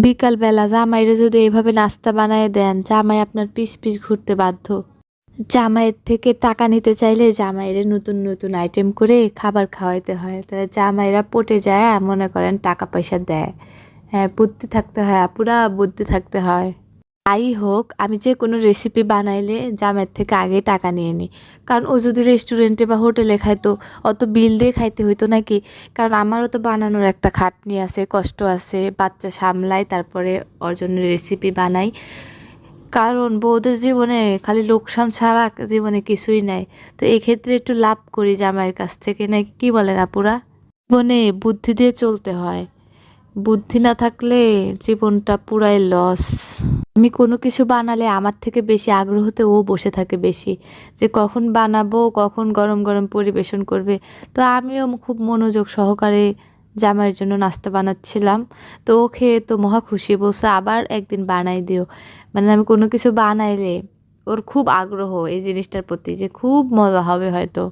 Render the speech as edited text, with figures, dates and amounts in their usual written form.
বিকালবেলা জামাইরে যদি এইভাবে নাস্তা বানায় দেন, জামাই আপনার পিছ পিছ ঘুরতে বাধ্য। জামাইয়ের থেকে টাকা নিতে চাইলে জামাইরে নতুন নতুন আইটেম করে খাবার খাওয়াইতে হয়। তা জামাইরা পটে যায়, মনে করেন টাকা পয়সা দেয়। হ্যাঁ, বুদ্ধি থাকতে হয়, পুরা বুদ্ধি থাকতে হয়। যাই হোক, আমি যে কোনো রেসিপি বানাইলে জামাইয়ের থেকে আগে টাকা নিয়ে নিই। কারণ ও যদি রেস্টুরেন্টে বা হোটেলে খাইতো, অত বিল দিয়ে খাইতে হইতো নাকি? কারণ আমারও তো বানানোর একটা খাটনি আছে, কষ্ট আছে, বাচ্চা সামলাই, তারপরে ওর জন্য রেসিপি বানাই। কারণ বউদের জীবনে খালি লোকসান ছাড়া জীবনে কিছুই নাই। তো এক্ষেত্রে একটু লাভ করি জামাইয়ের কাছ থেকে, নাকি কি বলেন আপুরা? জীবনে বুদ্ধি দিয়ে চলতে হয়। বুদ্ধি না থাকলে জীবনটা পুরাই লস। আমি কোনো কিছু বানালে আমার থেকে বেশি আগ্রহতে ও বসে থাকে বেশি, যে কখন বানাবো, কখন গরম গরম পরিবেশন করবে। তো আমিও খুব মনোযোগ সহকারে জামাইয়ের জন্য নাস্তা বানাচ্ছিলাম। তো ও খেয়ে তো মহা খুশি, বলছে আবার একদিন বানাই দিও। মানে আমি কোনো কিছু বানাইলে ওর খুব আগ্রহ এই জিনিসটার প্রতি, যে খুব মজা হবে হয়তো।